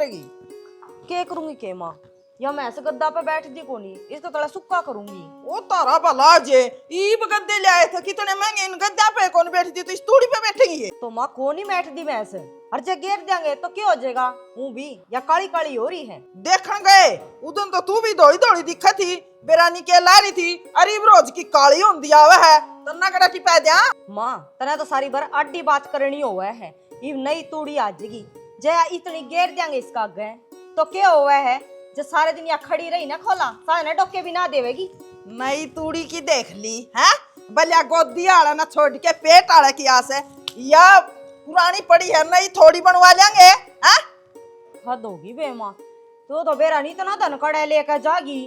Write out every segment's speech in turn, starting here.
करेगी? क्या करूंगी के माँ, या मैं ऐसे गद्दा पे बैठ दी कोनी, इसको थोड़ा सुक्का करूंगी। वो तारा भला जे ईब गद्दे ले आए थे, कितने महंगे, इन गद्दा पे कौन बैठती, तो इस तूड़ी पे बैठेगी ये। तो माँ को नहीं बैठ दी मैं ऐसे, हर जगह घेर देंगे तो क्या हो जाएगा, हूँ भी या काली काली हो रही है। देखन गए उदन तो तू भी दौड़ी दौड़ी दिखा थी, बेरानी के ला रही थी, अरीब रोज की काली होंदी आवे है, तन्ना कड़ा टिपा दिया। माँ तना तो सारी बार आडी बात करनी हुआ है, ये नई तूड़ी आ जाएगी, जया इतनी घेर देंगे इसका आगे, तो क्या हुआ है, जो सारे दिन यहाँ खड़ी रही ना खोला, सारे डोके भी ना देवेगी। नई तूड़ी की देख ली है, भलिया गोदी आड़ा ना छोड़ के पेट आड़ा की आस है, या पुरानी पड़ी है, नई थोड़ी बनवा लेंगे। हैं हद होगी बे माँ, तो बेरा नहीं तो ना धन कड़े लेकर जागी।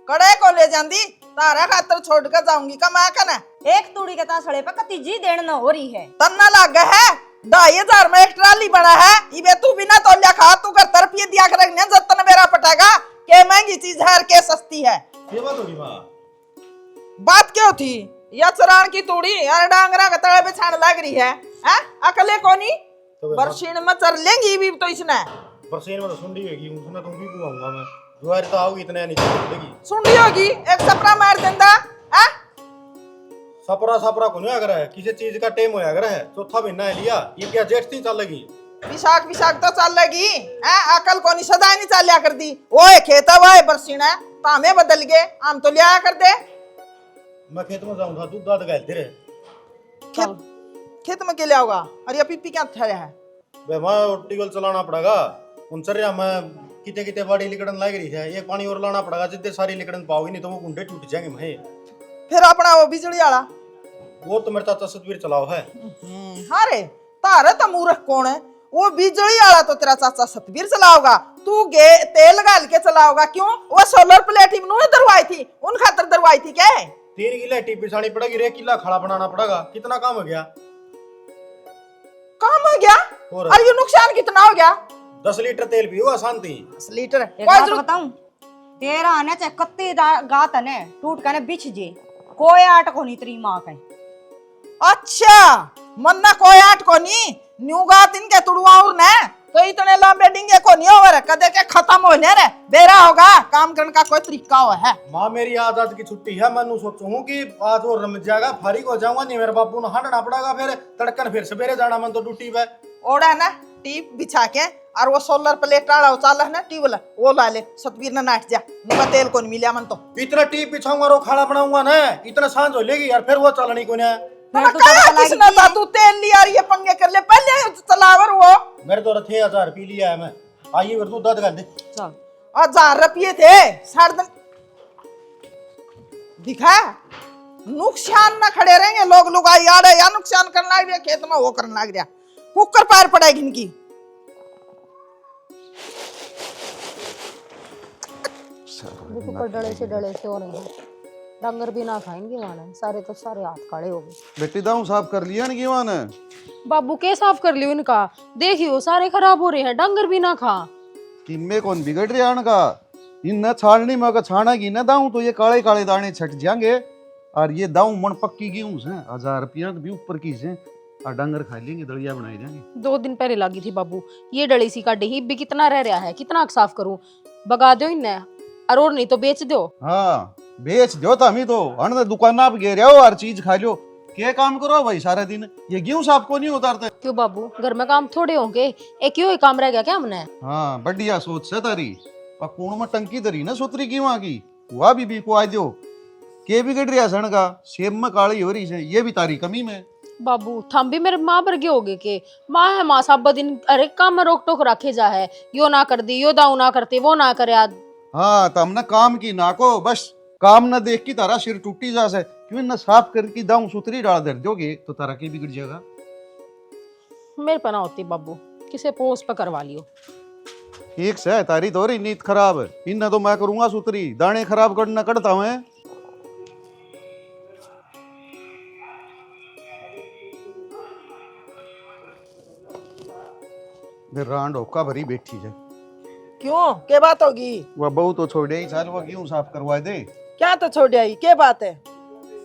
कड़े को ले जांदी, तारा खातर छोड़ कर जाऊंगी कमा कर ना। एक तूड़ी के तासड़े पे कती जी देन न हो रही है। तन्ना लग गया है, 2,500 में एक ट्राली बना है, इबे तू बिना तौलिया खा, तू कर तरफिए दिया कर रखने, जतन मेरा पटेगा के महंगी चीज है के सस्ती है। ये बात होगी माँ। बात क्यों थी, या चरान की तूड़ी यार डांगरा के तले पे छान लग रही है, हैं अकले कोनी तो बरसीन में चर लेंगी भी तो इसने। बरसीन में तो सुंडी होगी, उसने तुम भी बुआऊंगा मैं, जुआरी तो आओगी इतने नहीं चलेगी। सुंडी होगी, एक सपरा मार देंदा। हैं सपरा सपरा को नहीं अगर है, किसी चीज का टेम होया अगर है, चौथा महीना है लिया, ये क्या जेठ थी चलेगी। विशाख विशाख तो चल लगी, हैं अकल कोनी सदा नहीं चलिया कर दी। ओए खेता वाए बरसीन है, तामे बदल गए, आम तो लिया कर दे। मैं खेत में जाऊंगा, दूध दाद गलते रहे। खेत में के लिया होगा, अरे पीपी क्या ठहरे है। बे मैं टिकल चलाना पड़ेगा, उनसरिया मैं किते किते बाड़ी लिकड़न लग रही है, एक पानी और लाना पड़ेगा, जितने सारी लिकड़न पाओगी, नहीं तो वो गुंडे टूट जाएंगे। मैं फिर अपना वो बिजली वाला, वो तो मेरे चाचा सतवीर चलाओ है। अरे तारे तो मूर्ख कौन है, वो बिजली वाला तो तेरा चाचा सतवीर चलाओगा, तू गे तेल गाल के चलाओगा। क्यों, वो सोलर प्लेट ही उन्होंने दरवाई थी, उन खातर दरवाई थी क्या? 3 किला टी पिछानी पड़ेगी, 1 किला खड़ा बनाना पड़ेगा, कितना काम हो गया। काम हो गया, और अरे ये नुकसान कितना हो गया। 10 लीटर तेल पियो शांति। 10 लीटर एक बात बताऊं, तेरा आने चाहे कत्ती गात ने टूट के बिछ जे, कोई आट को नहीं तेरी माँ का। अच्छा मन्ना कोई आठ को नहीं, न्यू गात इनके तुड़ुआ और ने तो इतने लंबे डिंगे को नहीं होवे, कदे के खत्म होने रे, बेरा होगा काम करने का कोई तरीका हो है। माँ मेरी आज की छुट्टी है, मैं सोचूं कि आज और रम जाएगा, फारिग हो जाऊंगा, नहीं मेरे बापू ने हटना पड़ेगा, फिर तड़कन फिर सवेरे जाना, मन तो ड्यूटी पे ओड़ा ना टीप बिछा के, और वो सोलर प्लेट टाड़ा उचाला है ना टीवल, वो ला ले, सतवीर ना नाट जा, मुझे तेल को नहीं मिला मन तो। इतना टीप बिछाऊंगा, रो खाना बनाऊंगा ना, इतना सांझ हो लेगी यार, फिर वो चलनी को ना। किसने था तू तेल लिया, ये पंगे कर ले पहले चलावर वो। मेरे तो 6,000 पी लिया है मैं, आइए फिर तू दूध कर दे। चल 1000 रुपये थे साढ़े दिन, दिखा नुकसान ना खड़े रहेंगे लोग, लुगाई आ रहे या नुकसान करने लग गया, खेत में वो करने लग गया, कुकर पार पड़ेगी इनकी। डले से हो रहे हैं, डंगर भी ना खाएंगे वहां, सारे तो सारे हाथ काले हो गए। बेटी दाऊ साफ कर लिया नहीं वहां ने? बाबू के साफ कर लियो इनका, देखियो सारे खराब हो रहे हैं, डंगर भी ना खा। किम्मे कौन बिगड़ रहा का, इन छाड़नी में अगर छाना की ना दाऊ तो ये काले काले दाने छट जाएंगे, और ये दाऊ मन पक्की गेहूं से 1000 रुपया भी ऊपर की से, और डंगर खा लेंगे, दलिया बनाई जाएंगे। 2 दिन पहले लगी थी बाबू, ये डली सी काटी ही भी कितना रह रहा है, कितना साफ करूं, बगा दो इन्हें, और नहीं तो बेच दो। हाँ बेच दो, तमी तो अन दुकान आप गे रहे हो, हर चीज खा लो, क्या काम करो भाई सारा दिन, ये गेहूं साफ को नहीं उतारते। क्यों बाबू, घर में काम थोड़े होंगे, एक ही काम रह गया क्या हमने? हाँ बढ़िया सोच से तारी, पर कूण में टंकी धरी ना सुतरी की वहां की, वह भी को आ दो, के बिगड़ रहा सन का, सेब में काली हो रही है, ये भी तारी कमी में। बाबू थम भी मेरे माँ वर्गे हो गए के, माँ है माँ सब दिन अरे काम में रोक टोक रखे जा है, यो ना कर दी, यो दाऊ ना करते, वो ना करे। हाँ तो हमने काम की ना को, बस काम न देख की तारा सिर टूटी जा से, क्यों न साफ करके दाऊ सुतरी डाल दे दोगे तो तारा के बिगड़ जाएगा। मेरे पना होती बाबू, किसे पोस्ट पर करवा लियो। ठीक से तारी तो रही नींद खराब, इन तो मैं करूंगा सुतरी, दाने खराब करना करता हूँ। रांड होका भरी बैठी है, क्यों क्या बात होगी? वह बहू तो छोड़े ही साल, वह गेहूं साफ करवा दे। क्या तो छोड़ आई, क्या बात है?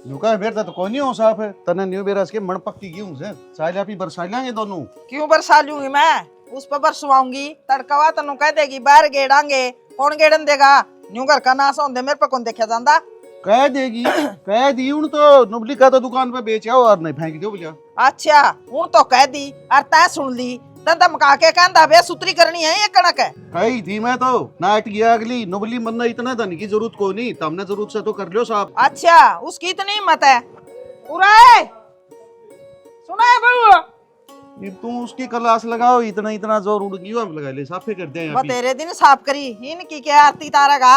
नुका बेरता तो कोई नहीं हो साफ है, तने न्यू बेरस के मन पक्की गेहूं से साल आप ही बरसा लेंगे दोनों। क्यों बरसा लूंगी मैं, उस पर बरसवाऊंगी तड़कवा तनु कह देगी बाहर गेड़ांगे कौन गेड़न देगा न्यू घर का नाश होंदे मेरे पे कौन देखा जांदा कह देगी कह दी उन तो नुबली का तो दुकान पे बेचा और नहीं फेंक दो भैया। अच्छा हूं तो कह दी और तै सुन ली तन धमका के कहंदा बे सुतरी करनी है ये कणक है कही थी मैं तो नाट गया अगली नुबली मन्ना इतना धन की जरूरत को नहीं तुमने जरूरत से तो कर लो साहब। अच्छा उसकी इतनी हिम्मत है पूरा है सुना है बहू ये तू उसकी क्लास लगाओ इतना इतना जोर उड़ गई हम लगा ले साफे कर दे वो तेरे दिन साफ करी इनकी क्या आरती तारेगा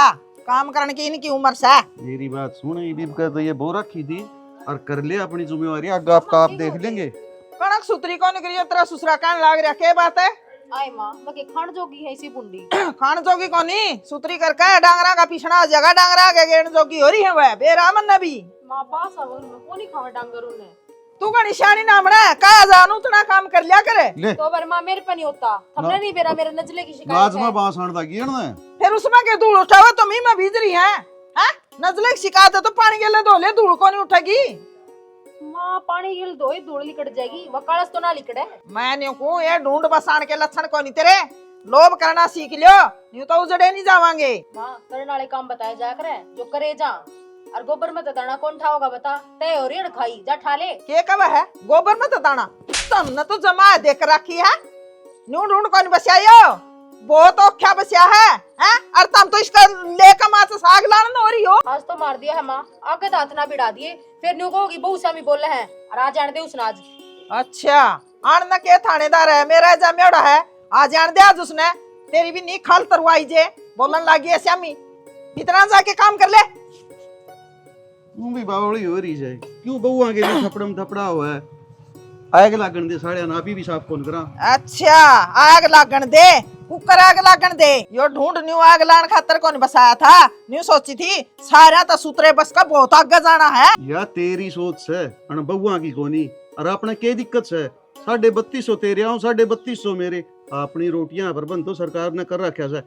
काम करने की इनकी उम्र से मेरी बात सुन ये का तो ये बो रखी थी और कर ले अपनी जिम्मेवारी आगे आपका आप देख लेंगे। कणक सुतरी कौन करी तेरा ससुरा कहने लाग रहा क्या बात है आए माँ बाकी खान जोगी है इसी बुंडी खान जोगी कोनी सुतरी करके डांगरा का पीछना जगह डांगरा के गेण जोगी हो रही है वह बेरामन नबी माँ पास अब कोनी खावा डांगर उन्हें तू का निशानी नामना है का जानू उतना काम कर लिया करे ले तो बर माँ मेरे पे नहीं होता हमने नहीं बेरा मेरे नजले की शिकायत लाज है में बांस आण दा गियण ने फिर उसमें के धूल उठावे तो मी में भीज रही है हैं नजले की शिकायत है तो पानी के ले धोले धूल को नहीं उठेगी माँ पानी गिल दो धूल लिकट जाएगी वकालस तो ना लिकड़े मैं नहीं कहूँ ये ढूंढ बसान के लक्षण को नहीं तेरे लोभ करना सीख लियो यूं तो उजड़े नहीं जावांगे माँ करने वाले काम बताए जा करे जो करे जा और गोबर में तो दाना कौन ठाओगा बता तय हो रेड़ खाई जा ठा ले के कब है गोबर में तो दाना तुमने तो जमा देख रखी है न्यू ढूंढ कौन बसियायो बहुत औख्या बसिया है हैं और तुम तो इसका लेकर माँ से साग लाना हो रही हो आज तो मार दिया है माँ आगे दांत ना बिड़ा दिए फिर न्यू कहोगी बहु सामी बोल रहे हैं और आज जान दे उसने आज अच्छा आन न के थानेदार है मेरा जमेड़ा है आ जान दे आज उसने तेरी भी नी खाल तरवाई जे बोलन लगी है श्यामी इतना जाके काम कर ले तू भी बावड़ी हो रही जाए क्यों बउआ के लिए थपड़म थपड़ा हुआ है आग लागण दे साड़िया ना अभी भी साफ कौन करा। अच्छा आग लागण दे कुकर आग लागण दे यो ढूंढ न्यू आग लान खातर कौन बसाया था न्यू सोची थी सारा तो सूत्रे बस का बहुत आगे जाना है या तेरी सोच से अन बउआ की कोनी और अपने के दिक्कत से 3250 तेरे आऊं 3250 मेरे अपनी रोटियां प्रबंध तो सरकार ने कर रखा है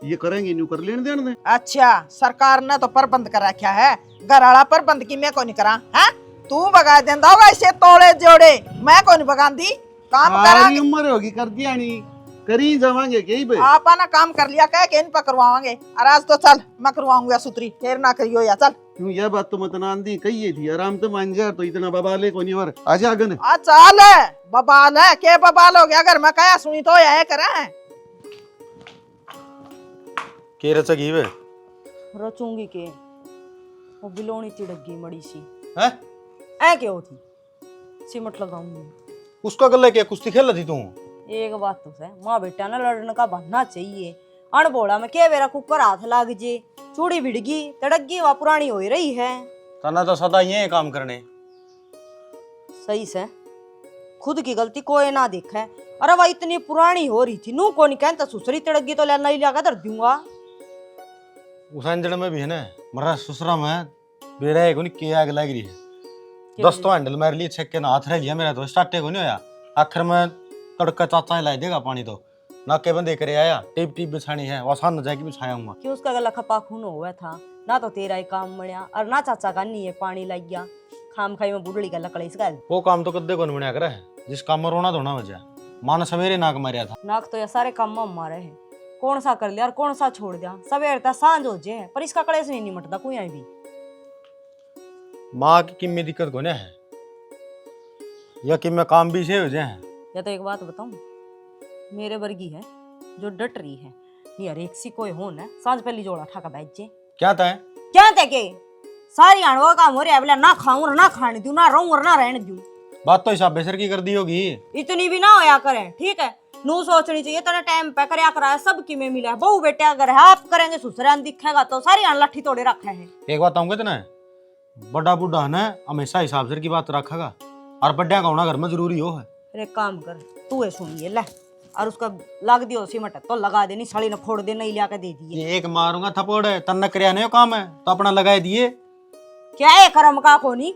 ये करेंगे न्यू कर लेने देने दे। अच्छा सरकार ने तो प्रबंध कर रखा है घराड़ा प्रबंध की मैं कौन करा है तू बगा देंदा होगा इसे तोड़े जोड़े मैं कौन बगांदी काम सारी करा उम्र होगी कर दिया नहीं करी जावांगे कहीं पे आपा ना काम कर लिया कह के इन पर करवावांगे और आज तो चल मैं करवाऊंगा सुतरी फिर ना करियो या चल क्यों यह बात तो मत नांदी कही थी आराम तो मान जा तो इतना बबाले को नहीं वर आजा अगन आ चाल है बबाल है के बबाल हो गया अगर मैं कया सुनी तो या करे के रचगी वे रचूंगी के वो बिलोनी तिड़गी मड़ी सी हैं ऐ क्यों थी सिमट लगाऊंगी उसका गले क्या कुश्ती खेल रही तू एक बात तो है माँ बेटा ना लड़ने का बनना चाहिए अनबोला में क्या मेरा कुकर हाथ लाग जे चूड़ी भिड़गी तड़गी वह पुरानी हो रही है तना तो सदा ये काम करने सही से खुद की गलती कोई ना देखा है अरे वह इतनी पुरानी हो रही थी नू को नहीं कहता सुसरी तड़गी तो नहीं लिया धर दूंगा उस अंजड़ में भी है ना मरा ससुरा में बेड़ा है कोनी के आग लग रही है दोस्तों हैंडल मार लिए छक्के ना हाथ रह लिया मेरा तो स्टार्टे को नहीं होया आखिर में तड़का चाचा ला देगा पानी तो नाके बंदे करे आया टिप टिप बिछानी है वसान न जाके बिछाया हूँ कि उसका गला खपा खून हुआ था ना तो तेरा ही काम मड़िया और ना चाचा का नहीं है पानी लग गया खाम खाई में बुढ़ड़ी का लकड़ी इसका वो काम तो कद्दे को नहीं बनया करे जिस काम में रोना धोना बचा मान सवेरे नाक मारिया था नाक तो ये सारे काम में मारे हैं कौन सा कर लिया और कौन सा छोड़ दिया सवेर तक सांझ हो जाए पर इसका कलेश नहीं निमटता कोई भी माँ की किम में दिक्कत कोने है या किम में काम भी से हो जाए या तो एक बात बताऊं मेरे वर्गी है जो डट रही है ये हर एक सी कोई हो ना सांझ पहली जोड़ा ठाका बैठ जे क्या था क्या थे के सारी आणवा काम हो रहा है बोला ना खाऊं और ना खाने दूं ना रहूं और ना रहने दूं बात तो हिसाब बेसर की कर दी होगी इतनी भी ना होया करें ठीक है नू सोचनी चाहिए तेरा टाइम पे करया करा सब की में मिला है बहु बेटे अगर है आप करेंगे ससुराल दिखेगा तो सारी आन लाठी तोड़े रखे हैं एक बात आऊंगे तो ना बड़ा बुढ़ा है ना हमेशा हिसाब से की बात रखेगा और बड्डा का होना घर में जरूरी हो है फिर एक काम कर तू है सुनिए ले और उसका लग दियो सीमट तो लगा देनी साड़ी ने फोड़ दे नहीं लिया के दे दिए ये एक मारूंगा थपोड़ है तन्ना करया नहीं काम है तो अपना लगाए दिए क्या है कर्म का कोनी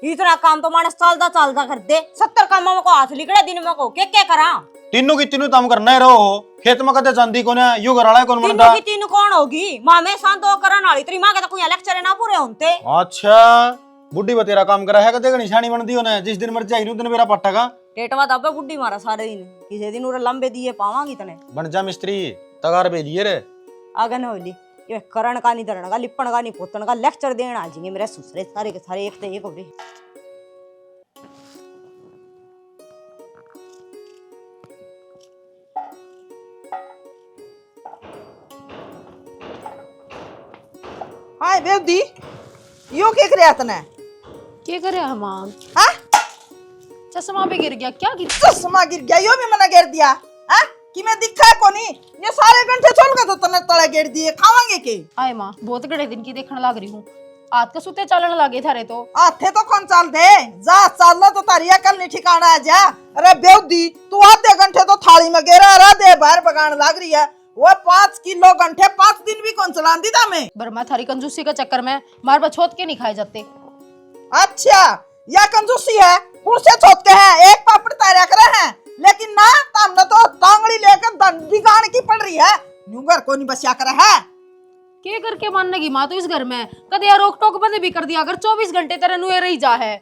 इतना काम तो मानस चलता चलता कर दे 70 काम को हाथ लिखड़ा दिन में को क्या करा तीनों की तीनों काम करना ही रहो खेत में कदे चांदी कोने यू घराड़ा कौन तीनों बनता की तीन कौन होगी माँ में शांत हो करन वाली तेरी माँ के तो कोई लेक्चर ना पूरे होते अच्छा बुढ़ी बतेरा काम करा है कदे निशानी बन दी होने जिस दिन मर जाएगी उस दिन मेरा पट्टा का टेटवा दबे बुड्ढी मारा सारे दिन किसी दिन उरे लंबे दिए पावांगी तने बन जा मिस्त्री तगार भेजिए रे। आगे न होली ये करण का नहीं धरण का लिपण का नहीं पोतन का लेक्चर देना आ जाएंगे मेरे ससुरे सारे के सारे एक ते एक हो रहे। हाय बेवदी यो के करे तने क्या करे हम? हाँ चश्मा पे गिर गया क्या गिर? चश्मा गिर गया यो भी मना गिर दिया हाँ कि मैं दिखा है कोनी ये सारे घंटे छोड़ के तो तने तले गिर दिए खावांगे के। आए माँ बहुत गड़े दिन की देखने लग रही हूँ। आज का सुते चलन लगे थारे तो। आथे तो कौन चाल दे जा चाल तो तारी अकल नहीं ठिकाना है जा। अरे बेवदी तू आधे घंटे तो थाली में गेरा रहा दे बाहर पकाने लग रही है वो 5 किलो घंटे 5 दिन भी कौन चलान दी था मैं। बर्मा थारी कंजूसी के चक्कर में मार पर छोत के नहीं खाए जाते। अच्छा या कंजूसी है उनसे छोट के हैं एक पापड़ तैयार करे हैं लेकिन ना हमने तो टांगड़ी लेकर दंडी गाड़ की पड़ रही है न्यूगर को नहीं बसिया करे है। के करके मानने की माँ तो इस घर में कदे यार रोक टोक बंद भी कर दिया अगर 24 घंटे तेरे नुए रही जा है।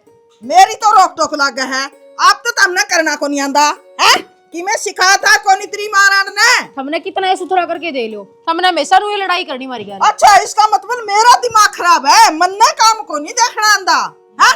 मेरी तो रोक टोक लग गया है आप तो तमने करना को नहीं आंदा है कि मैं सिखाया था कोनी तेरी महाराज ने। हमने कितना ऐसे थोड़ा करके दे लो हमने हमेशा नुए लड़ाई करनी मारी गया। अच्छा इसका मतलब मेरा दिमाग खराब है मन ने काम को नहीं देखना आंदा है।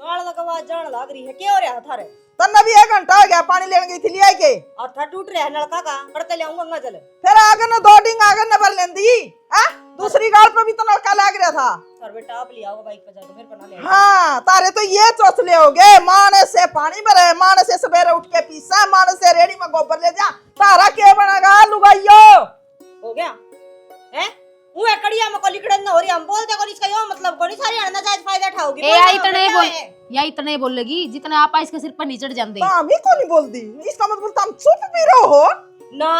काल लगवा जान लग रही है क्या हो रहा थारे तन्ने भी 1 घंटा हो गया पानी लेने गई थी लिया के था टूट रहा है नलका का करते ले आऊंगा गंगा जल फिर आगे न 2 डिंग आगे न भर लेंदी है दूसरी गाड़ पे भी तो नलका लग रहा था। सर बेटा आप ले आओ बाइक पे जाके फिर बना ले। हाँ तारे तो ये चौसले हो गए माने से पानी भरे माने से सवेरे उठ के पीसा माने से रेडी में गोबर ले जा तारा के बनेगा लुगाइयो हो गया हैं वो एकड़िया में को लिकड़न न हो रही हम बोलते को इसका यो मतलब को नहीं सारी अड़ना जायज फायदा उठाओगी। ए या इतने बोल या इतने बोलेगी जितने आप इसके सिर पर नीचड़ जाते। हम ही को नहीं बोलती इसका मतलब तुम चुप भी रहो हो ना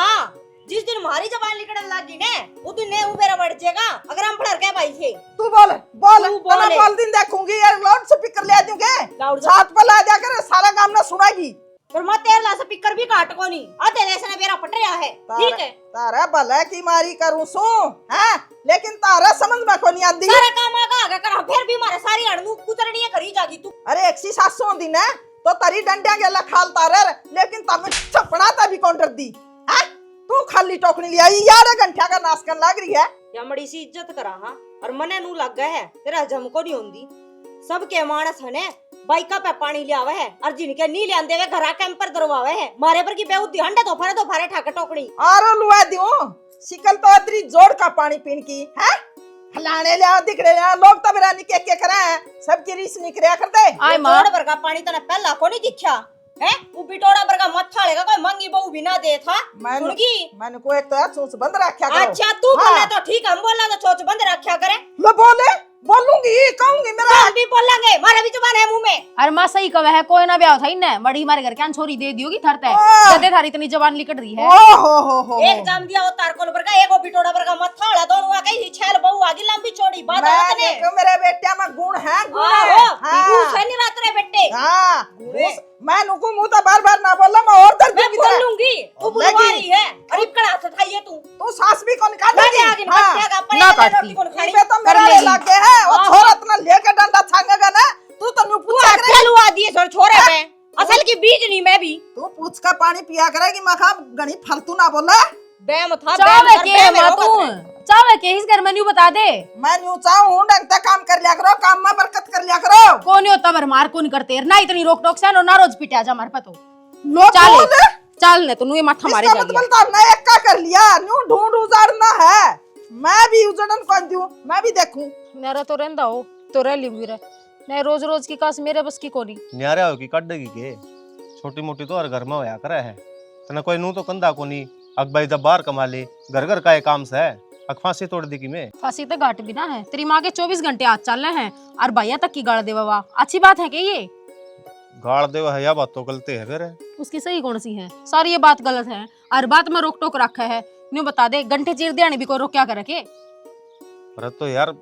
जिस दिन हमारी जबान लिकड़न लगी ने उस दिन ने ऊपर बढ़ जाएगा अगर हम फड़ के भाई थे। तू बोल बोल तू बोल। मैं बोल दिन देखूंगी यार लाउड स्पीकर ले दूंगे लाउड छत पर ला जा कर सारा काम ना सुनाएगी पर मत तेरे ला स्पीकर भी काट को नहीं आते ऐसे मेरा फट रहा है ठीक है तारा भला की मारी करूं सो हैं लेकिन तारा समझ में को नहीं आंदी सारा काम आगा कर फिर भी हमारे सारी अड़नू कुतरनी करी जागी तू। अरे 107 दिन है तो तरी डंडिया गेला खाल तारे लेकिन तब छपड़ा ता भी काउंटर दी हैं तू खाली टोकनी लिया यार घंटा का नाश करने लग रही है या मड़ी सी इज्जत करा हां और मने नू लग गए है तेरा हजम को नहीं होंदी सबके मानस हने बाइका पे पानी ले आवे है और जिनके नी ले आंदे वे घरा कैंपर दरवावे है मारे पर की बेउद्दी हंडे तो फारे ठाकर टोकड़ी आरो लुआ दियो सिकल तो अदरी जोड़ का पानी पीन की है फलाने ले आ दिख रहे लोग तो मेरा निके के करे हैं सबकी रीस निकरिया करते आए माँ जोड़ भर का पानी तने पहला को नहीं दिखा है वो बिटोड़ा भर का मत्था लेगा कोई मंगी बहू भी ना दे था सुनगी मैंने को एक तो चोंच बंद रखा करो। अच्छा तू बोले तो ठीक हम बोला तो चोच बंद रखा करे लो बोले बोलूंगी कहूंगी मेरा हम भी बोलेंगे मारे भी जुबान है मुंह में। अरे माँ सही कहा है कोई ना ब्याह था इन्हें मड़ी हमारे घर क्या छोरी दे दियोगी थरते जदे थारी इतनी जबान लिकट रही है। ओ हो एक जाम दिया वो तारकोल पर का एक वो बिटोड़ा पर का मत्था वाला दोनों आ गई छेल बहू आगी लंबी चौड़ी बात होत ने मेरे बेटे में गुण है गुण आहो है तू से नहीं रात रे बेटे हां मैं नुकू मुंह तो बार बार ना बोलला मैं और दर्द मैं की तरह बोलूंगी तू बुलवारी है अरे कड़ा से खाइए तू सास भी कौन काट मैं आगे हत्या का ना पहले काटती। रोटी कौन खाई पे तो मेरा लेगी। लागे है और छोरा इतना लेके डंडा छांगेगा ना तू तो नु तू पूछा करे अक्ल हुआ दिए सर छोरे पे असल की बीज नहीं मैं भी तू पूछ का पानी पिया करेगी मखा गणी फालतू ना बोला बैम था चावे के माँ तू चावे के इस घर में न्यू बता दे मैं न्यू चाहूं हूं ढंग से काम कर लिया करो काम में बरकत कर लिया करो कौन होता बर मार कौन करते ना इतनी रोक टोक से ना रोज पिटा जा मार पतो लोग चाल बोले चाल ने तो नुए माथा मारे इसका जा मतलब तो हमने एक का कर लिया न्यू ढूंढ उजाड़ना है मैं भी उजड़न कौन दूं मैं भी देखूं मेरा तो रहंदा हो तो रह ली रे नहीं रोज रोज की कास मेरे बस की कोनी न्यारा हो की कड्डेगी के छोटी मोटी तो हर घर में होया करे है तना कोई नू तो कंधा कोनी अग भाई जब बाहर कमा ले घर का काम से है अग फांसी तोड़ दी की मैं फांसी तो घाट भी ना है तेरी माँ के 24 घंटे आज चल रहे हैं और भैया तक की गाड़ देवा वाह अच्छी बात है क्या ये गाड़ देवा है या बात तो गलती है फिर उसकी सही कौन सी है सारी ये बात गलत है हर बात में रोक टोक रखा है न्यू बता दे घंटे चीर देने भी कोई रोक क्या करे के अरे तो यार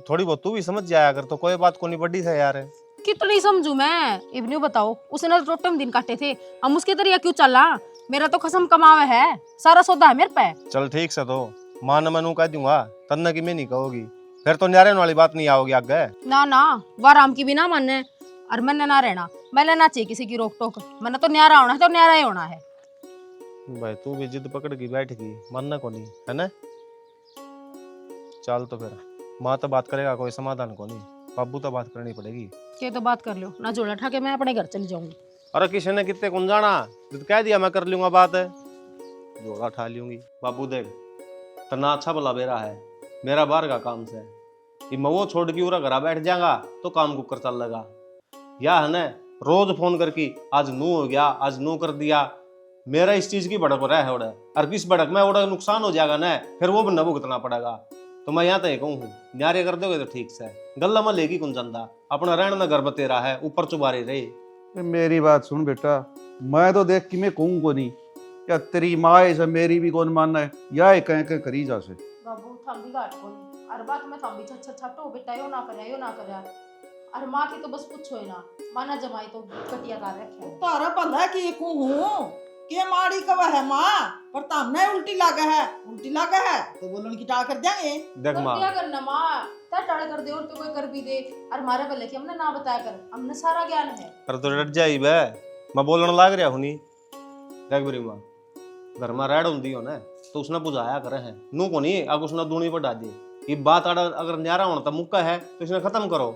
थोड़ी बहुत तू भी समझ जाया अगर तो कोई बात को नहीं बड़ी है यार कितनी समझू मैं इवन्यू बताओ उसने तो टोटम दिन काटे थे हम उसके तरीका क्यों चला मेरा तो कसम कमावे है सारा सौदा है मेरे पे चल ठीक से तो मान मनु कह दूंगा तन्ने की मैं नहीं कहोगी फिर तो न्यारे वाली बात नहीं आओगी आगे ना ना वाह राम की भी ना माने और मैंने ना रहना, मैंने ना चाहिए किसी की रोक टोक। मैंने तो न्यारा होना है तो न्यारा ही होना है। भाई तू भी जिद पकड़ के बैठ गई, मानना को नहीं है ना। चल तो फिर माँ तो बात करेगा, कोई समाधान को नहीं, बाबू तो बात करनी पड़ेगी। ये तो बात कर लो ना, जोड़ा उठा के मैं अपने घर चली जाऊंगी। अरे किसी ने कितने कौन जाना, जिद कह दिया मैं कर लूंगा बात है, जोड़ा उठा लूंगी। बाबू देख तना अच्छा भला बेरा है, मेरा बाहर का काम से ये मैं वो छोड़ के पूरा घर बैठ जाएगा तो काम कुकर चल लगा। या है ना रोज फोन करके आज नू हो गया, आज नू कर दिया, मेरा इस चीज की भड़क रहा है उड़ा, और किस भड़क में उड़ा नुकसान हो जाएगा ना, फिर वो न भुगतना पड़ेगा। तो मैं यहाँ तक कहूँ न्यारे कर दोगे तो ठीक से, गल्ला में लेगी कौन चंदा, अपना रहन में घर बतेरा है, ऊपर चुबारे रहे। मेरी बात सुन बेटा, मैं तो देख कि मैं कहूँ को नहीं, क्या तेरी माँ ऐसा मेरी भी कौन मानना है, या कह करी जा से। बाबू थम भी गाट को नहीं, हर बात में थम भी छटो बेटा, यो ना करे यो ना करे। और माँ की तो बस पूछो ही ना, माना जमाई तो कटिया कर रखे। तारा भला की कहूँ के माड़ी कवा है माँ, पर तामने उल्टी लागा है, उल्टी लागा है तो बोलन की टाल कर देंगे। देख माँ क्या करना माँ, ता टाल कर दे और तो कोई कर भी दे, और हमारे भले की हमने ना बताया कर, हमने सारा ज्ञान है। पर तो डर जाई बे, मैं बोलने लाग रहा हूँ नहीं। देख मेरी माँ घर में रेड होती हो ना तो उसने बुझाया करे है, नू को नहीं अगर उसने दूनी पर डाल दी, ये बात अगर न्यारा होना तो मुक्का है तो इसने खत्म करो।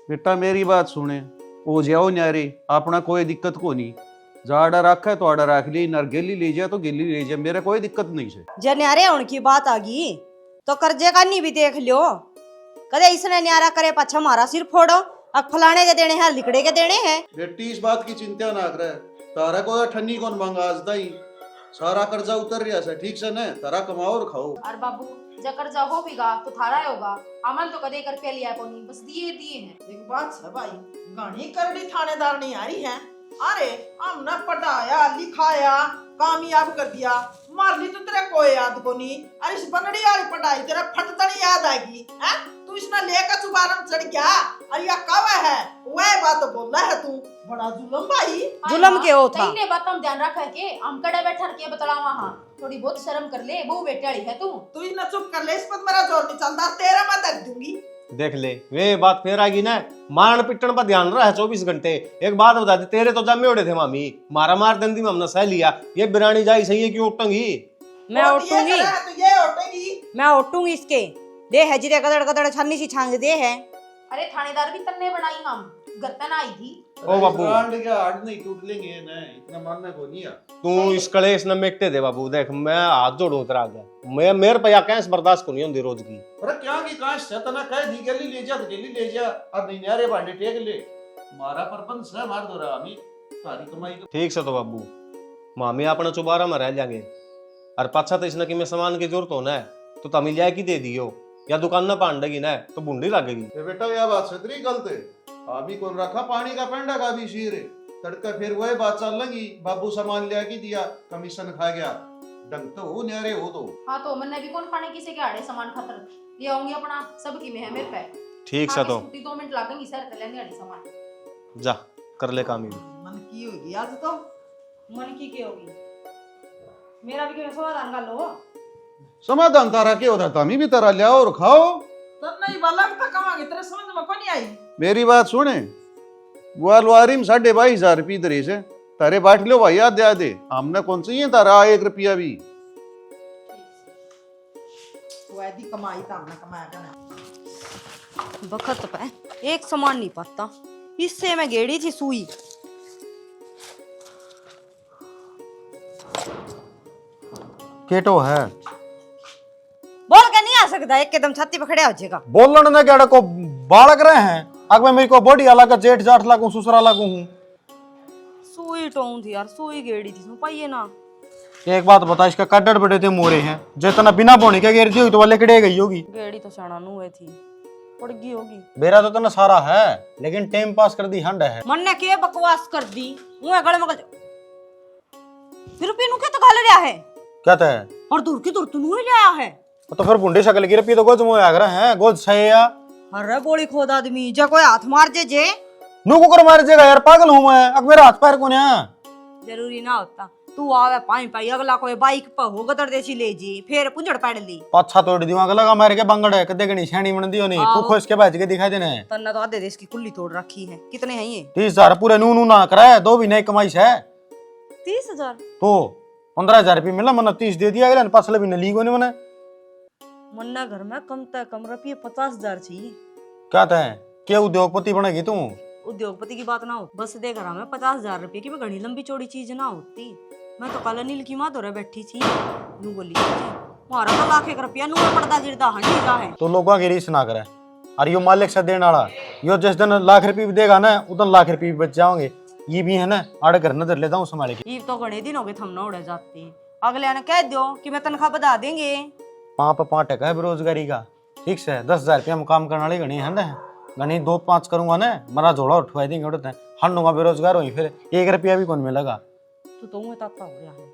बेटा मेरी बात सुने, हो जाओ न्यारे, अपना कोई दिक्कत को नहीं, जाड़ा रखा है तो आड़ा रख ली, नर गेली ले जा तो गेली ले जा, मेरा कोई दिक्कत नहीं है। जे न्यारे होने की बात आ गई तो कर्जे का नहीं भी देख लियो, कदे इसने न्यारा करे पाछा हमारा सिर फोड़ो, अब फलाने के देने हैं लिकड़े के देने हैं। बेटी इस बात की चिंता ना करे, तारा को ठन्नी कौन मांगा आज दाई, सारा कर्जा उतर रहा है ठीक से न, तारा कमाओ और खाओ। और बाबू जब कर्जा हो भीगा तो थारा होगा, अमल तो कदे कर पे लिया को नहीं, बस दिए दिए हैं। एक बात है भाई, घनी करड़ी थानेदार नहीं आ रही है, अरे हमने पढ़ाया लिखाया कामयाब कर दिया, मार ली तो तेरा कोई याद को नहीं, अरे इस बनड़ी वाली पढ़ाई तेरा फटतड़ी याद आएगी है, तू इसने लेकर चुबारम चढ़ गया, अरे या कवा है वह बात बोल रहा है तू, बड़ा जुलम भाई। जुलम के हो था, तईने बात हम ध्यान रखा के, हम कड़े बैठा के बतलावा, हां थोड़ी बहुत शर्म कर ले, वो बेटे वाली है तू इसने चुप कर ले, इस पर मेरा जोर नहीं चलता, तेरा मैं दर्द दूंगी। देख ले वे बात फिर आएगी ना, मारन पिटन पर ध्यान रहा है 24 घंटे। एक बात बता दे, तेरे तो जमे उड़े थे मामी, मारा मार दंदी में हमने सह लिया, ये बिरानी जाई सही है क्यों उठंगी। मैं उठूंगी, तो ये उठेगी, मैं उठूंगी इसके दे है जिरे गदड़ गदड़ छन्नी सी छांग दे है। अरे थानेदार भी तन्ने बनाई, हम गर्तन आई थी। ओ बाबू हाथ नहीं टूट लेंगे ना, इतना मानना को नहीं है। तू इस कलेश न मेकते दे बाबू, देख मैं हाथ जोड़ उतरा गया, मैं मेरे पे या कैस बर्दाश्त को नहीं होती रोज की। अरे क्या की काश से तना कह दी गेली ले जा, गेली ले जा, अब नहीं न्यारे भांडे टेक ले, मारा परपंच से मार दो रहा हमी तारी कमाई। ठीक से तो बाबू मामी अपने चुबारा में रह जाएंगे, और पाछा तो इसने कि मैं सामान की जरूरत हो ना तो तमिल जाए की दे दियो, या दुकान ना पांडेगी ना तो बुंडी लगेगी। बेटा यह बात सतरी गलत है, अभी कौन रखा पानी का पेंडा का भी शीर है, तड़का फिर वही बात चल लगी, बाबू सामान ले आके दिया, कमीशन खा गया, डंग तो हो न्यारे हो तो। हाँ तो मैंने भी कौन खाने किसी के आड़े सामान खतर ले आऊंगी, अपना सबकी में है मेरे पे। ठीक से तो 2 मिनट लगेंगे सर कर लेने आड़ी सामान, जा कर ले काम ही। मन की होगी आज तो, मन की के होगी, मेरा भी के समाधान कर लो। समाधान तारा के होता, तमी भी तारा ले आओ और खाओ। तब नहीं वाला का कमांगे, तेरे समझ में को नहीं आई। मेरी बात सुने, ग्वालवारी में 22,500 रुपये दरे से तारे बांट लो भाई, याद दे, हमने कौन सी है तारा 1 रुपया भी। तो ऐदी कमाई तो हमने कमाया करना। बखत पे एक सामान नहीं पता, इससे मैं गेड़ी थी सुई। केटो है बोल के नहीं आ सकता, एकदम छाती पे खड़े हो जाएगा। बोलन ने क्या को बालक रहे हैं, अग में मेरे को बॉडी अलग जेठ जाठ लागू ससुरा लागू हूँ। सुई टोन थी यार, सुई गेड़ी थी पाइए ना। एक बात बता, इसका कड्डड़ बड़े थे मोरे हैं, जितना बिना बोनी के गिरती होगी तो वाले कड़े गई होगी। गेड़ी तो शाना नुए थी, पड़ गई होगी। बेरा तो तना सारा है, लेकिन टाइम पास कर दी हंड है। मन ने के बकवास कर दी, मुंह गले में फिर पीनू के तो गाले रहा है, क्या है और दूर की दूर तू ले आया है। तो फिर बुंडे शकल की रपी तो गोद मुंह आग रहे हैं, गोद सही है। अरे बोली खोद आदमी, जा कोई हाथ मार जे नू को कर मार जाएगा यार, पागल हूं मैं, अब मेरा हाथ पैर को ना जरूरी ना होता, तू आवे पाई पाई अगला कोई बाइक पर हो गदड़ देसी ले जी फिर पुंजड़ पड़ ली पाछा तोड़ दियो अगला का मार के बंगड़ है कदे गणी छानी बन दियो नहीं आहो। तू खोस के बैठ के दिखाई देने तन्ना तो आधे देश की कुल्ली तोड़ रखी है कितने हैं ये 30,000 पूरे नू नू ना कराए 2 महीने की कमाई है 30,000 तो 15,000 रुपये मिला मैंने 30 दे दिया अगले ने पाछले भी ली को नहीं मैंने मन्ना घर में कम से कम रुपये 50,000 चाहिए क्या था क्या उद्योगपति बनेगी तू उद्योगपति की बात ना हो बस दे घर में 50,000 रुपये की भी घनी लंबी चौड़ी चीज ना होती मैं तो कल नील की माँ दौरे बैठी थी नू बोली मारा तो लाख एक रुपया नू पड़ता गिरदा हंडी का है तो लोगों की रीस ना करे और यो मालिक से देने वाला यो जिस दिन लाख रुपये भी देगा ना उधर लाख रुपये भी बच जाओगे ये भी है ना आड़े घर नजर लेता हूँ संभाले के ये तो घने दिन हो गए थमना उड़े जाते अगले ने कह दो कि मैं तनख्वाह बढ़ा देंगे 5 है बेरोजगारी का ठीक से 10,000 रुपया हम काम करने वाले घनी है ना घनी 2-5 करूंगा ना मेरा झोला उठवा देंगे उड़ते हैं हंडूंगा बेरोजगार हुई फिर 1 रुपया भी कौन मिलेगा तो मैं ताता हो रहा है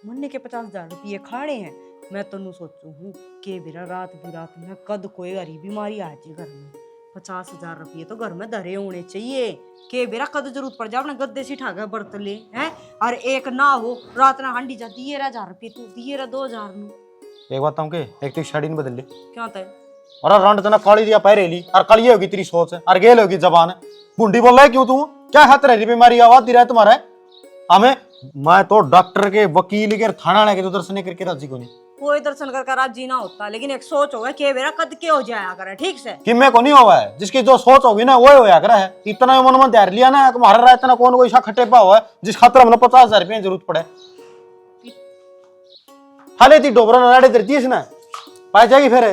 मन्ने के 50,000 रुपये खाने हैं मैं तो नू सोचू हूँ कि बिरा रात में कद कोई गरीब बीमारी आ जाए घर में 50,000 रुपये तो घर में धरे होने चाहिए के बेरा कद जरूरत पड़ जाए अपने गद्दे से ठाकर बरत ले हैं और एक ना हो रात ना हांडी जा दिए 1,000 रुपये तू दिए 2,000 नू एक बात हम के एक तो साड़ी नहीं बदल ले क्या तय और रंड तना काली दिया पैरे ली और कल ये होगी तेरी सोच और गेल होगी जबान बूंदी बोल रहा है क्यों तू क्या हाथ रही बीमारी आवाज दी रहा है तुम्हारा हमें मैं तो डॉक्टर के वकील के थाना के तो दर्शन करके राजी को नहीं कोई दर्शन कर राजी ना होता लेकिन एक सोच होगा कि मेरा कद के हो जाया करे ठीक से कि मैं को नहीं हुआ है जिसकी जो सोच होगी ना वो होया करा है इतना मन में ध्यान लिया ना तुम्हारा रहा इतना कौन कोई खट्टे पा हुआ है जिस खातर हमने 50,000 रुपये जरूरत पड़े हाले थी डोबरा नाड़े धरती है इसने पाई जाएगी फिर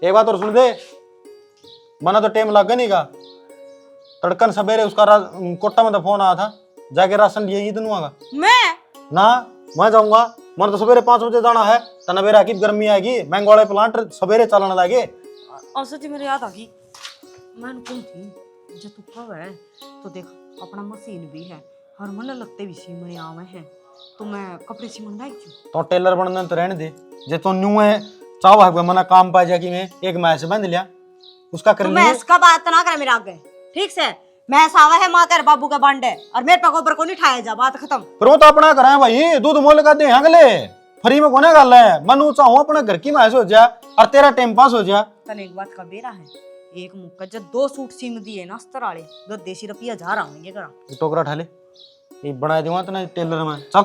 एक बात और सुन दे मना तो टाइम लगा नहीं का तड़कन सवेरे उसका कोटा में तो फोन आया था जाके राशन लिए दूंगा मैं ना मैं जाऊंगा मन तो सवेरे 5 बजे जाना है तनवेरा की गर्मी आएगी मैंगोड़े प्लांट सवेरे चलाने लगे और सच्ची मेरे याद आ गई मैं कौन थी जो तू कब है तो देख अपना मशीन भी है और मन लगते भी सी मेरे आवे हैं तो मैं कपड़े सिमन लाई क्यों तो टेलर बनने तो रहने दे जे तो न्यू है चाव हक मना काम पा जाकी में एक मैच बंद लिया उसका कर तो लिए मैं इसका बात ना करे मेरे आगे ठीक से मैं सावा है माँ तेरे बाबू का बांड है और मेरे पे गोबर को नहीं ठाया जा बात खत्म पर वो तो अपना करा भाई दूध मोल का दे अगले फ्री में कोने गल है मनु चाहूं अपने घर की मैच हो जा और तेरा टाइम पास हो जा तने एक बात का बेरा है एक मुक्का जब 2 सूट सीम दिए ना अस्तर वाले दो देसी रुपया जा रहा हूँ ये करा टोकरा ठाले ये बना दूंगा तो टेलर में चल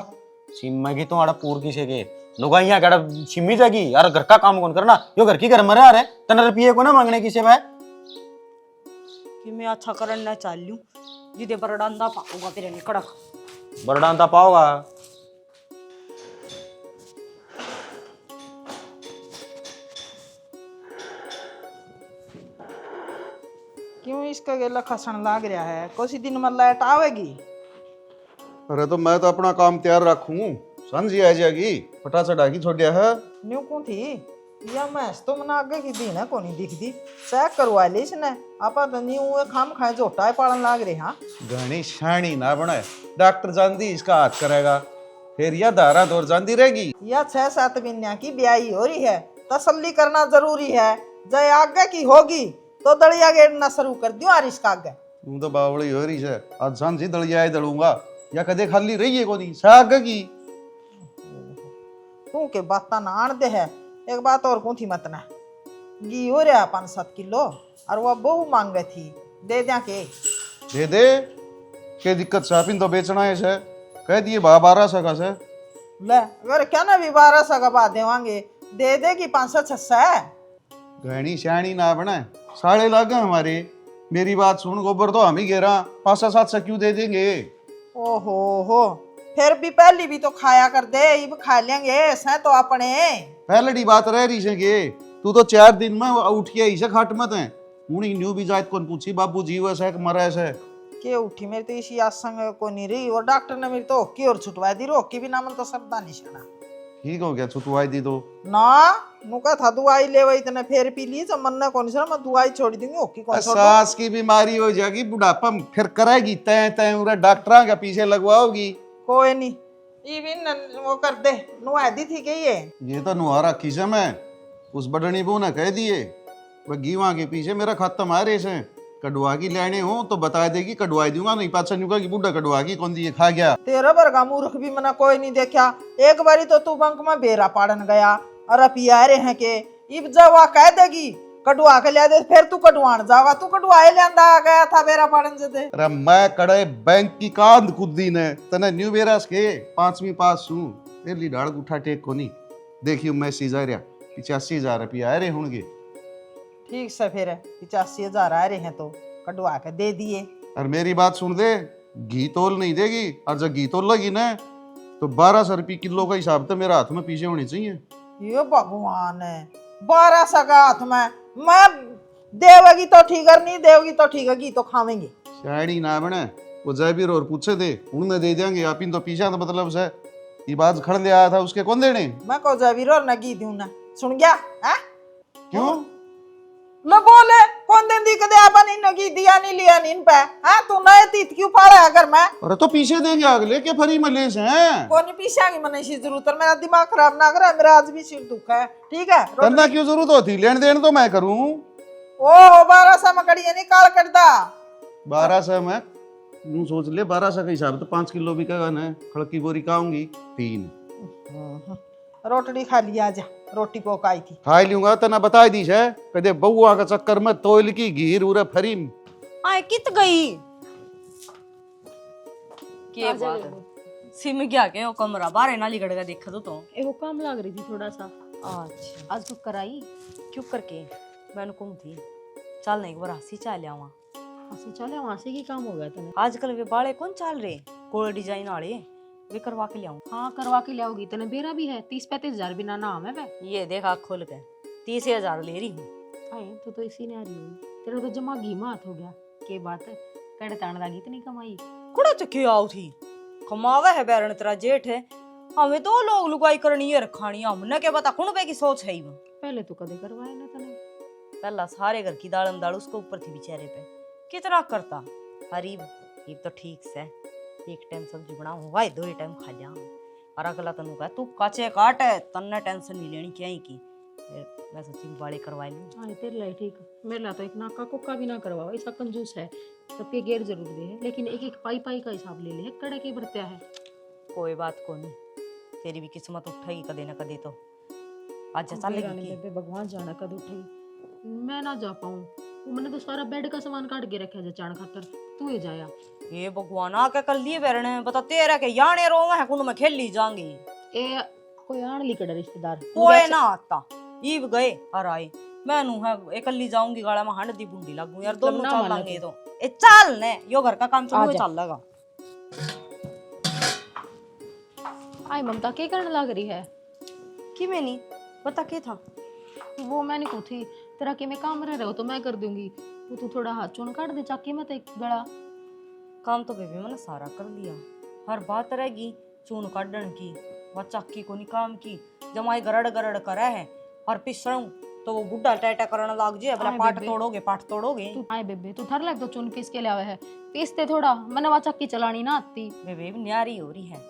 सिम की तो आड़ा पूर किसे के लुगा यहाँ गड़ा सिमी जाएगी यार घर का काम कौन करना यो घर की घर मरे आ रहे 3 रुपये को ना मांगने किसे भाई कि मैं अच्छा करना चाह लूं जिदे पर डांदा पाऊंगा तेरे ने कड़क बरडांता पाओगा क्यों इसका गेला खसन लाग रहा है कोसी दिन में लाइट आवेगी अरे तो मैं तो अपना काम तैयार रखूं समझी आ जाएगी पटा चढ़ा की छोड़िया है न्यू कौन थी या मैं तो मना आगे की दी ना कोनी दिखदी चेक करवा ली इसने आपा तो न्यू खाम खाए जोटा है पालन लाग रहे हाँ घनी शानी ना बने डॉक्टर जानती इसका हाथ करेगा फिर यह धारा दौर जानती रहेगी या 6-7 महीने की ब्याही हो रही है तसल्ली करना जरूरी है जय आगे की होगी तो दलिया गेड़ना शुरू कर दियो और इसका आगे तू तो बावड़ी हो रही है आज सांझी दलिया दलूंगा या कदे खाली रही है कोनी साग की तू के बाता ना आन दे है एक बात और कौन थी मत ना घी हो रहा 5-7 किलो और वह बहु मांगे थी दे दिया के दे के दिक्कत सापिन तो बेचना है से कह दिए 1200 का से ले अगर क्या ना भी 1200 का बाद देवांगे दे देगी 500-600 घनी शानी ना बने साढ़े लागे हमारे मेरी बात सुन गोबर तो हम ही घेरा 500-700 क्यों दे देंगे ओहो हो फिर भी पहली भी तो खाया कर दे अब खा लेंगे से तो अपने पहले बात रह रही से के तू तो 4 दिन में उठ के ऐसे खाट मत है मुनी न्यू भी जायत कौन पूछी बाबू जीव है मरा है के उठी मेरी तो इसी आसंग को नहीं रही और डॉक्टर ने मेरी तो ओकी और छुटवा दी रोकी भी ना मन तो सरदा निशाना ठीक हो गया छुटवाई दी तो ना नुका था दवाई ले वही तने फिर पी ली जब मन ना कौन सा मैं दवाई छोड़ दूंगी ओकी कौन छोड़ सांस की बीमारी हो जाएगी बुढ़ापा फिर कराएगी तय तय उरा डॉक्टर के पीछे लगवाओगी कोई नहीं इवन वो कर दे नुआ दी थी के ये तो नुहारा खींचा मैं उस बडनी बू ने कह दिए वह गीवा के पीछे मेरा खत्म आ रहे से कड़वा की लेने हो तो बता देगी, कड़वाई दूंगा, नहीं पाछा न्यू का कि बुढ़ा कड़वा की कौन दिए खा गया। तेरा बरगा मूर्ख भी मना कोई नहीं देखा। एक बारी तो तू बंक में बेरा पाड़न गया और पिया रहे हैं के इब जब कह देगी कटवा के लिया दे, फिर तू कटवान जावा, तू कटवाए लियांदा आ गया था बेरा पाड़न से दे। अरे मैं कड़े बैंक की कांद कुदी ने तने न्यू बेरास के 5वीं पास हूँ, तेरी ढाल उठा टेक को नहीं देखियो मैसेज आ रहा 85,000 रुपया आ रहे होंगे। ठीक से फिर 85,000 आ रहे हैं तो कटवा के दे दिए। और मेरी बात सुन दे, घी तोल नहीं देगी, और जब घी तोल लगी ना तो 1200 रुपये किलो का हिसाब तो मेरे हाथ में पीछे होने चाहिए। ये भगवान है, 1200 का हाथ में, मैं देवगी तो ठीक है, नहीं देवगी तो ठीक है, घी तो खावेंगे। शायरी ना बने वो जयबीर और पूछे थे उन्हें दे देंगे, आप इन तो पीछा तो मतलब से ये बात खड़ ले आया था उसके कौन देने। मैं को जयबीर और न घी दूं ना, सुन गया है? क्यों लो बोले कौन दिन दी कदे आपन इन घी दिया नहीं लिया नहीं इन पे, हां तू नए तीत क्यों पाड़ा अगर मैं अरे तो पीछे देंगे अगले के फरी मलेस हैं। कौन पीछे की मने सी जरूरत है, मेरा दिमाग खराब ना करे, मेरा आज भी सिर दुख है। ठीक है करना क्यों जरूरत होती, लेन देन तो मैं करूं। ओ 1200 में कड़िए नहीं काल करदा 1200 में यूं सोच ले, 1200 का हिसाब तो 5 किलो भी का ना, खड़की बोरी खाऊंगी 3 रोटी खा लिया, जा रोटी पोकाई थी खा लूंगा तना बता दी है कदे बउआ का चक्कर में तोल की घीर उरे फरी आए कित गई के बात है सिम गया के ओ कमरा बाहर ना लिगड़ गया देखा तो एगो काम लग रही थी थोड़ा सा। अच्छा आज बुक कराई क्यों करके मैंने कम थी चल नहीं एक बार हंसी चाल आवा हंसी चले वहां से की काम हो गया तने। आजकल वे बाले कौन चाल रहे गोल डिजाइन वाले वे करवा के लियाऊं। हाँ करवा के लाओगी, तने बेरा भी है 30-35,000 बिना नाम है वे। ये देखा खोल के 30,000 ले रही हूँ। हाय तो इसी ने आ रही हुई, तेरा तो जमा घी मात हो गया। के बात है कड़े तान लागी इतनी कमाई कुड़ा तो क्यों आओ थी कमावा है बैरन तेरा जेठ है, हमें तो लोग लुगाई करनी है रखानी, हमने क्या पता कौन पे की सोच है वो। पहले तो कदे करवाए ना तने। पहला सारे घर की दालम दाल उसके ऊपर थी बेचारे पे कितना करता। हरीब ये तो ठीक से एक टाइम सब्जी बनाऊं भाई 2 टाइम खा जा, और अगला तनु कह तू काचे काट तन्ने टेंशन नहीं लेनी क्या ही की। मैं सोची बाड़े करवाई लूं। हाँ तेरे लिए ठीक, मेरे ला तो एक नाका कुक्का भी ना करवाओ, ऐसा कंजूस है सबके गैर जरूर दे है, लेकिन एक एक पाई पाई का हिसाब ले ले कड़े के बरत्या है। कोई बात को नहीं, तेरी भी किस्मत उठेगी कदे न कदे तो आज चलेगी की। भगवान जाना कद उठेगी, मैं ना जा पाऊं, मैंने तो सारा बेड का सामान काट के रखा है जान खातर, तू ही जाया। ये भगवान आके कर लिए बैरने बता तेरा के याने रोवे है कुन में खेली जाऊंगी। ए कोई आन ली कड़ा रिश्तेदार कोई ना आता ईब गए और आए मैनू है एकली जाऊंगी गाड़ा में हंड दी बुंडी लगूं यार दोनों ना चल माने लेंगे तो ए चल ने यो घर का काम चलो चल लगा। आई ममता के करने लग रही है कि मैं नहीं बता के था वो मैंने को थी तेरा के में काम रह रहा हो तो मैं कर दूंगी, वो तू थोड़ा हाथ चुन काट दे चाकी मत एक गड़ा। काम तो बेबी मैंने सारा कर लिया, हर बात रहेगी चून काटन की वह चक्की को नहीं काम की जमाई गरड़ गरड़ करे है और पिसऊं तो वो बुढ़ा टाटा करने लग जाए बोला पाट तोड़ोगे तू आए बेबे तू थर लग तो चुन पीस के लावे है पीसते थोड़ा मैंने वह चक्की चलानी ना आती। बेबी न्यारी हो रही है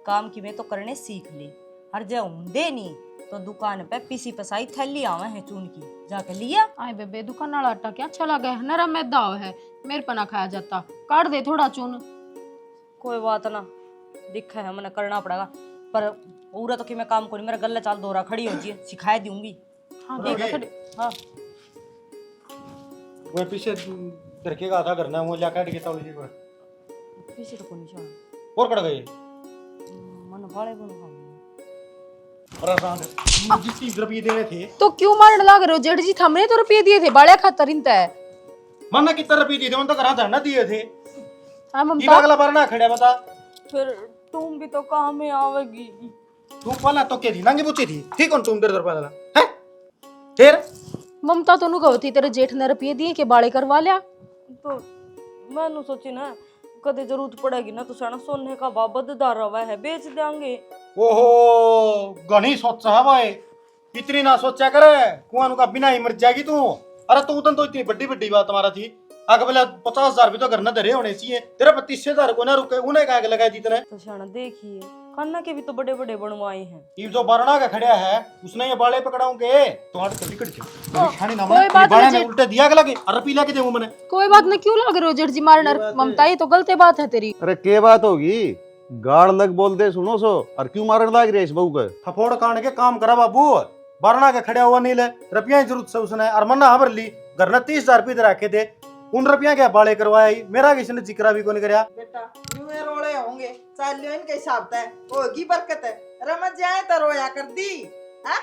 काम की मैं तो करने सीख ले, हर जगह दे नहीं तो दुकान पे पीसी पसाई थैली आवे है चून की जाके लिया। आए बेबे दुकान वाला आटा क्या अच्छा लगा है, नरम मैदा है मेरे पर ना खाया जाता, काट दे थोड़ा चून। कोई बात ना दिखा है मैंने करना पड़ेगा पर पूरा तो कि मैं काम करूँ मेरा गले चाल दोरा खड़ी हो जी सिखा दूंगी। हाँ हाँ वो पीछे धरके का आधा करना वो ला काट के तौल जी पर पीछे तो कोई निशान और कट गए मन भाड़े बन खाऊंगी। और आसान मुझे 30 रुपए देने थे तो क्यों मारने लग रहे हो जेठ जी, हमने तो रुपये दिए थे बाड़े खातर इंता है। मन्ना कितने रुपए दिए थे, उन तो करा धरना दिए थे। हाँ ये ममता अगला बार ना खड़े बता फिर तुम भी तो काम में आवेगी। तू पहला तो के थी नंगी पूछी थी ठीक कौन तुम 1.5 रुपए वाला है फिर ममता तो नु कहती तेरे जेठ ने रुपये दिए के बाड़े करवा लिया। तो मैंने सोची ना कदे जरूरत पड़ेगी ना तो साना सोने का बाबतदार रवा है बेच देंगे। ओहो घनी सोचा है भाई, इतनी ना सोचा करे कुआं का बिना ही मर जाएगी तू। अरे तू तो इतनी बड़ी बड़ी बात हमारा थी आगे बोले 50,000 भी तो घर न धरे होने चाहिए, तेरे 35,000 को ना रुके उन्हें क्या लगाए जितने तो शाना देखिए खाना के भी तो बड़े बड़े बनवाए हैं। ये जो बरना का खड़ा है उसने ये बाले पकड़ाऊंगे तो हाथ को टिकट खानी ना कोई बात बाड़ा नहीं ने उल्टे दिया गला के अरे पी लेके देऊं मैंने। कोई बात नहीं, क्यों लग रहे हो जेठ जी मारना? ममता ये तो गलत बात है तेरी। अरे के बात होगी, गाड़ लग बोल दे सुनो सो, और क्यों मारन लाग रही है इस बहू का? थपोड़ कांड के काम करा बाबू, बारना के खड़े हुआ नहीं ले रुपया की जरूरत से उसने और मन्ना हबर ली घर ने 30,000 रुपये रखे थे, उन रुपया के बाले करवाया, मेरा किसी ने जिक्र भी कौन करया। बेटा यूं रोले होंगे चल लियो इनके हिसाब से होगी बरकत है, रमज जाए तो रोया कर दी हैं,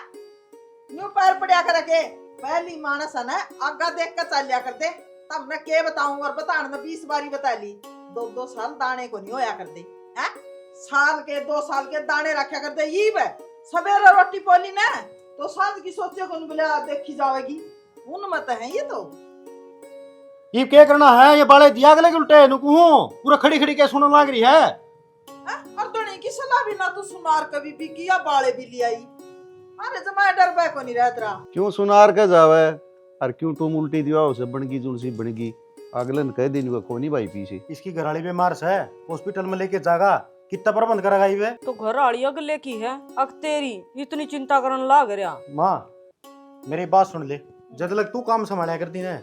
यूं पैर पड़या कर के पहली मानस है ना आगा देख कर चल लिया कर दे। तब मैं के बताऊं और बताने में 20 बारी बता ली, 2-2 साल दाने को नहीं होया कर दे हैं, साल के 2 साल के दाने रखा कर दे। ये वे सवेरे रोटी पोली ना तो सांझ की सोचे को बोला देखी जाएगी, उन मत है ये तो। ये क्या करना है, ये बाले दिया गले के उल्टे नुकू पूरा खड़ी खड़ी क्या सुनने लग रही है। और दोने की सलाह भी ना तू सुनार कभी भी किया बाले भी लिया ही, अरे जमा डर बे को नहीं रहत रहा। क्यों सुनार के जावे, और क्यों तुम उल्टी दिवा उसे बनगी जुलसी बनगी, अगलन कह दिन को कोनी भाई पीछे। इसकी घरवाली बीमार है, हॉस्पिटल में लेके जागा, कितना प्रबंध करेगा ये? तो घर आड़ी अगले की है, अग तेरी इतनी चिंता करने लाग रहा। माँ मेरी बात सुन ले, जब तक तू काम संभाला करती ना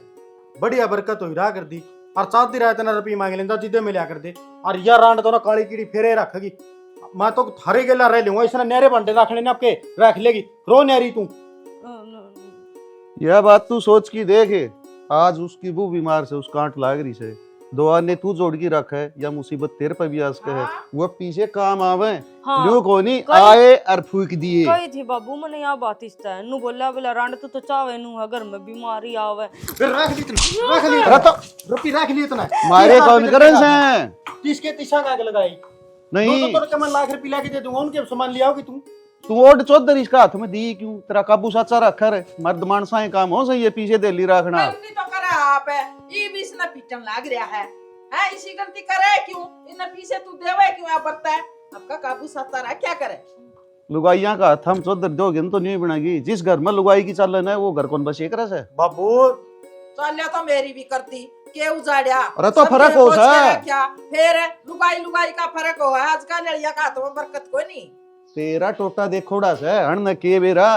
बढ़िया बरकत हो रहा कर दी, और चाहती रहते ना रुपये मांग लेंदा जिदे मिला कर दे, और यार रांड तो ना काली कीड़ी फेरे रखेगी, मैं तो थारे गेला रह लूंगा, इसने नेरे बंटे रख लेने आपके रख लेगी, रो नेरी तू। यह बात तू सोच की देख, आज उसकी वो बीमार से उस कांट लाग रही से, दुआ ने तू जोड़ की रखा है या मुसीबत तेरे पर भी आज का है, वो पीछे काम आवे हाँ, न्यू कोनी आए और फूक दिए। कही थी बाबू मैंने यहाँ बात इस तरह नु बोला बोला रांड तो चावे नु अगर मैं बीमारी आवे फिर रख ली इतना, रख ली अरे तो रुपये रख ली इतना, मारे कौन करें से 30 के 30 का लगाई नहीं, तो मैं लाख रुपये लाके दे दूंगा, उनके सामान ले आओगी तू। तू ओट चौधरी इसका हाथ में दी क्यों, तेरा काबू साचा रखा रे, मर्द मानसा काम हो सही है पीछे दिल्ली रखना। गलती तो करा आप है, ये भी इसने पीटन लाग रहा है, हैं इसी गलती करे क्यों, इन पीछे तू देवे क्यों या बरता है, आपका काबू साता रहा क्या करे। लुगाइयां का हाथ हम चौधर दोगे तो नहीं बनेगी, जिस घर में लुगाई की चलन है वो घर कौन बस एक रस है। बाबू चलिया तो मेरी भी करती के उजाड़िया, अरे तो फर्क हो सा क्या फिर लुगाई लुगाई का फर्क हो है, आज का लड़िया का हाथ में बरकत कोई नहीं। तेरा टोटा देखोड़ा से हण न के बेरा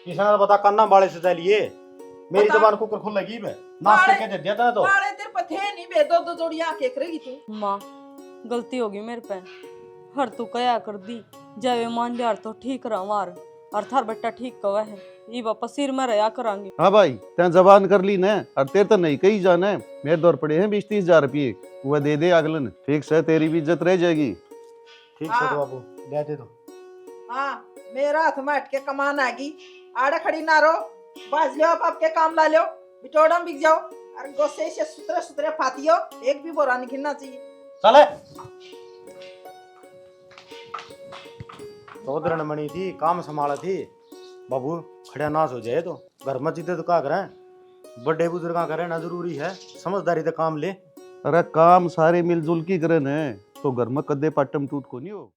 किसान बता करना बाड़े से चलिए, मेरी बता। जबान कुकर खुल लगी है, नाश करके दे दिया था तो। बाड़े तेरे पथे नहीं बे, दो जोड़ियां के करेगी तू। माँ गलती होगी मेरे पे, हर तू कया कर दी, जब मान लिया तो ठीक रहा मार, और थार बेटा ठीक कवा है, ये वापस सिर में रहा करांगे। हाँ भाई तें जबान कर ली न, और तेरे तो नहीं कही जाने, मेरे दौर पड़े हैं 20-30 हजार रुपये, वह दे दे अगलन, ठीक से तेरी भी इज्जत रह जाएगी। ठीक से तो बाबू दे दे दो। हाँ मेरा हाथ में हट के कमान आगी, आड़े खड़ी ना रो, बाज लो आप आपके काम ला लो, बिटोड़म बिक जाओ, और गोसे से सुतरे सुतरे फातियो, एक भी बोरा नहीं गिनना चाहिए। चले चौधरी मणि थी काम संभाला थी, बाबू खड़ा नाश हो जाए तो घर में जिद्दत का करें, बड़े बुजुर्ग का रहना जरूरी है, समझदारी से काम ले। अरे काम सारे मिलजुल की करे न, तो घर में कदे पाटम टूट को नहीं हो।